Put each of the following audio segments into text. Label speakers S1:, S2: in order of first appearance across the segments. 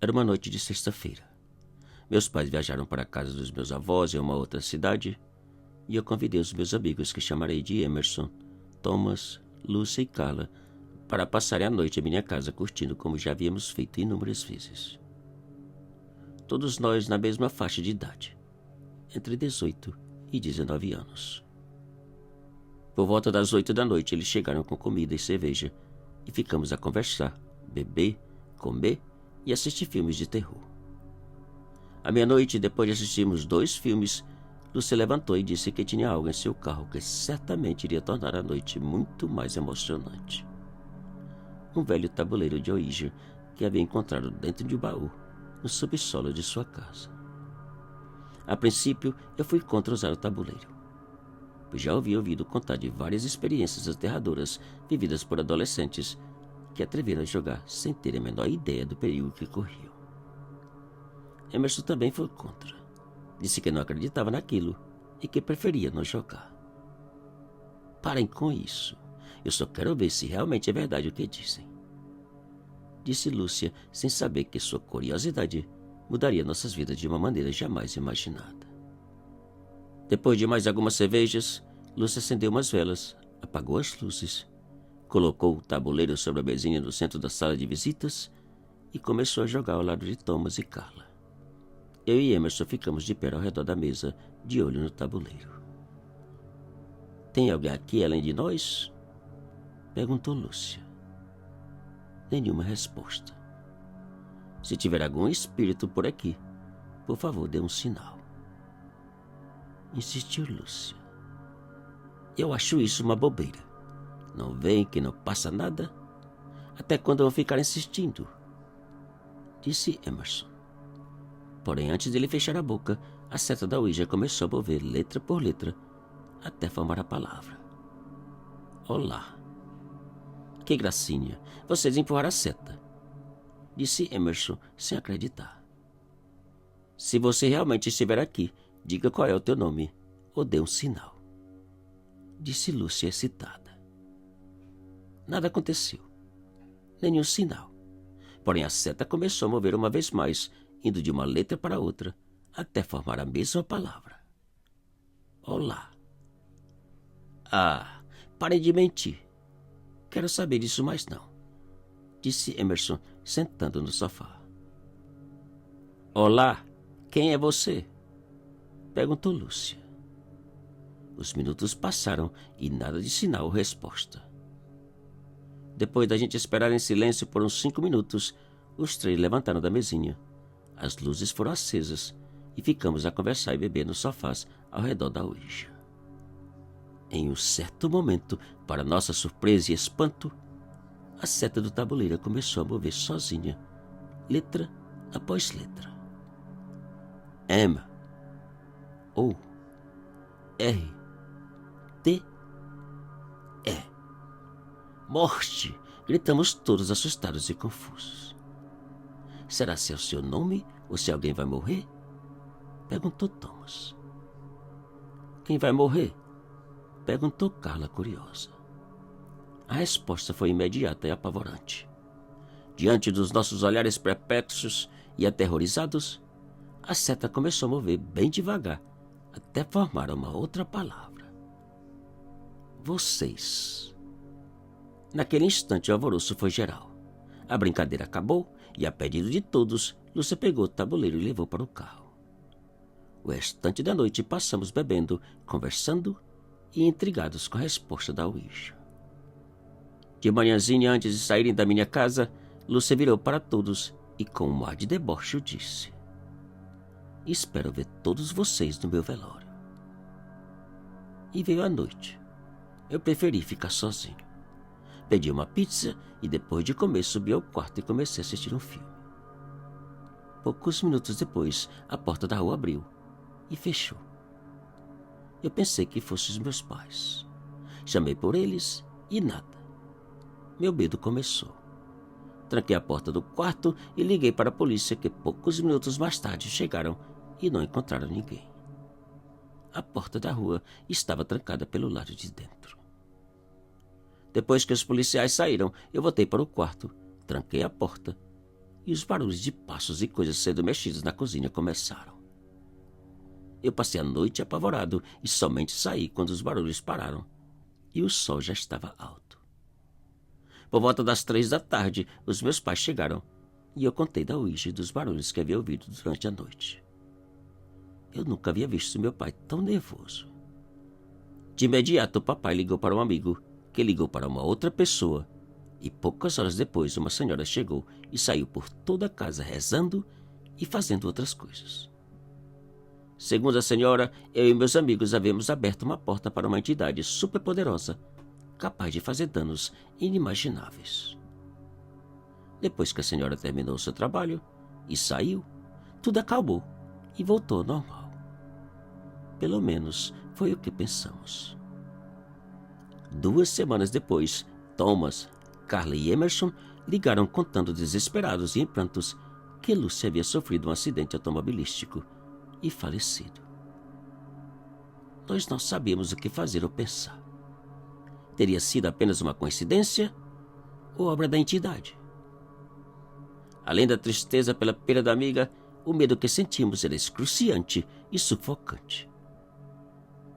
S1: Era uma noite de sexta-feira. Meus pais viajaram para a casa dos meus avós em uma outra cidade e eu convidei os meus amigos, que chamarei de Emerson, Thomas, Lúcia e Carla, para passarem a noite em minha casa curtindo como já havíamos feito inúmeras vezes. Todos nós na mesma faixa de idade, entre 18 e 19 anos. Por volta das 8 da noite eles chegaram com comida e cerveja e ficamos a conversar, beber, comer e assistir filmes de terror. À meia-noite, depois de assistirmos 2 filmes, Lúcia levantou e disse que tinha algo em seu carro que certamente iria tornar a noite muito mais emocionante. Um velho tabuleiro de Ouija que havia encontrado dentro de um baú no subsolo de sua casa. A princípio, eu fui contra usar o tabuleiro, pois já havia ouvido contar de várias experiências aterradoras vividas por adolescentes que atreveram a jogar sem ter a menor ideia do perigo que corriam. Emerson também foi contra. Disse que não acreditava naquilo e que preferia não jogar. Parem com isso. Eu só quero ver se realmente é verdade o que dizem. Disse Lúcia, sem saber que sua curiosidade mudaria nossas vidas de uma maneira jamais imaginada. Depois de mais algumas cervejas, Lúcia acendeu umas velas, apagou as luzes, colocou o tabuleiro sobre a mesinha no centro da sala de visitas e começou a jogar ao lado de Thomas e Carla. Eu e Emerson ficamos de pé ao redor da mesa, de olho no tabuleiro. Tem alguém aqui além de nós? Perguntou Lúcia. Nenhuma resposta. Se tiver algum espírito por aqui, por favor, dê um sinal. Insistiu Lúcia. Eu acho isso uma bobeira. Não vem que não passa nada? Até quando vão ficar insistindo? Disse Emerson. Porém, antes dele fechar a boca, a seta da Ouija começou a mover letra por letra, até formar a palavra. Olá. Que gracinha, vocês empurraram a seta, disse Emerson, sem acreditar. Se você realmente estiver aqui, diga qual é o teu nome, ou dê um sinal, disse Lúcia excitada. Nada aconteceu. Nenhum sinal. Porém, a seta começou a mover uma vez mais, indo de uma letra para outra, até formar a mesma palavra. Olá. Ah, parem de mentir. Quero saber disso mais não, disse Emerson, sentando no sofá. Olá, quem é você? Perguntou Lúcia. Os minutos passaram e nada de sinal ou resposta. Depois da gente esperar em silêncio por uns 5 minutos, os 3 levantaram da mesinha. As luzes foram acesas e ficamos a conversar e beber nos sofás ao redor da Ouija. Em um certo momento, para nossa surpresa e espanto, a seta do tabuleiro começou a mover sozinha, letra após letra. M, O, R, T, E. Morte! Gritamos todos assustados e confusos. Será se é o seu nome ou se alguém vai morrer? Perguntou Thomas. Quem vai morrer? Perguntou Carla, curiosa. A resposta foi imediata e apavorante. Diante dos nossos olhares perplexos e aterrorizados, a seta começou a mover bem devagar, até formar uma outra palavra. Vocês. Naquele instante o alvoroço foi geral. A brincadeira acabou e, a pedido de todos, Lúcia pegou o tabuleiro e levou para o carro. O restante da noite passamos bebendo, conversando e intrigados com a resposta da Ouija. De manhãzinha, antes de saírem da minha casa, Lúcia virou para todos e, com um ar de deboche, disse: Espero ver todos vocês no meu velório. E veio a noite. Eu preferi ficar sozinho. Pedi uma pizza e, depois de comer, subi ao quarto e comecei a assistir um filme. Poucos minutos depois, a porta da rua abriu e fechou. Eu pensei que fossem os meus pais. Chamei por eles e nada. Meu medo começou. Tranquei a porta do quarto e liguei para a polícia, que poucos minutos mais tarde chegaram e não encontraram ninguém. A porta da rua estava trancada pelo lado de dentro. Depois que os policiais saíram, eu voltei para o quarto, tranquei a porta e os barulhos de passos e coisas sendo mexidas na cozinha começaram. Eu passei a noite apavorado e somente saí quando os barulhos pararam e o sol já estava alto. Por volta das 3 da tarde, os meus pais chegaram e eu contei da origem dos barulhos que havia ouvido durante a noite. Eu nunca havia visto meu pai tão nervoso. De imediato, o papai ligou para um amigo, que ligou para uma outra pessoa, e poucas horas depois uma senhora chegou e saiu por toda a casa rezando e fazendo outras coisas. Segundo a senhora, eu e meus amigos havíamos aberto uma porta para uma entidade superpoderosa, capaz de fazer danos inimagináveis. Depois que a senhora terminou seu trabalho e saiu, tudo acalmou e voltou ao normal. Pelo menos foi o que pensamos. 2 semanas depois, Thomas, Carla e Emerson ligaram contando desesperados e em prantos que Lucy havia sofrido um acidente automobilístico e falecido. Nós não sabíamos o que fazer ou pensar. Teria sido apenas uma coincidência ou obra da entidade? Além da tristeza pela perda da amiga, o medo que sentimos era excruciante e sufocante.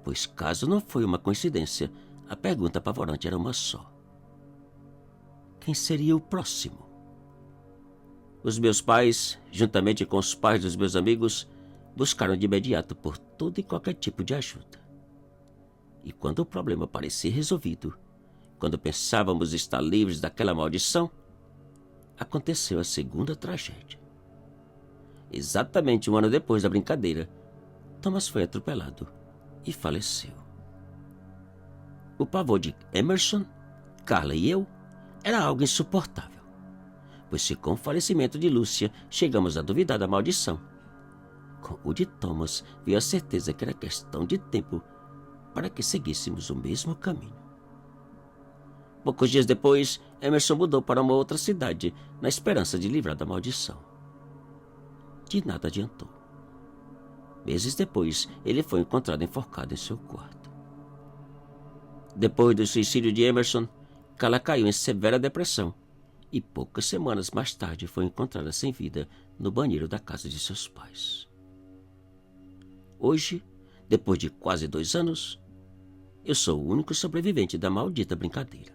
S1: Pois caso não foi uma coincidência, a pergunta apavorante era uma só. Quem seria o próximo? Os meus pais, juntamente com os pais dos meus amigos, buscaram de imediato por todo e qualquer tipo de ajuda. E quando o problema parecia resolvido, quando pensávamos estar livres daquela maldição, aconteceu a segunda tragédia. Exatamente 1 ano depois da brincadeira, Thomas foi atropelado e faleceu. O pavor de Emerson, Carla e eu era algo insuportável, pois se com o falecimento de Lúcia chegamos a duvidar da maldição, com o de Thomas veio a certeza que era questão de tempo para que seguíssemos o mesmo caminho. Poucos dias depois, Emerson mudou para uma outra cidade, na esperança de livrar da maldição. De nada adiantou. Meses depois, ele foi encontrado enforcado em seu quarto. Depois do suicídio de Emerson, Carla caiu em severa depressão e poucas semanas mais tarde foi encontrada sem vida no banheiro da casa de seus pais. Hoje, depois de quase 2 anos, eu sou o único sobrevivente da maldita brincadeira.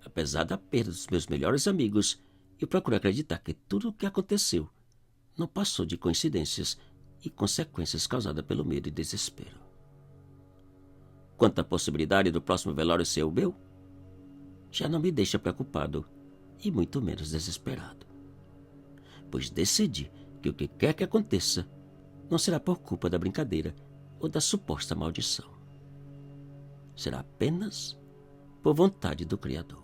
S1: Apesar da perda dos meus melhores amigos, eu procuro acreditar que tudo o que aconteceu não passou de coincidências e consequências causadas pelo medo e desespero. Quanto à possibilidade do próximo velório ser o meu, já não me deixa preocupado e muito menos desesperado, pois decidi que o que quer que aconteça não será por culpa da brincadeira ou da suposta maldição. Será apenas por vontade do Criador.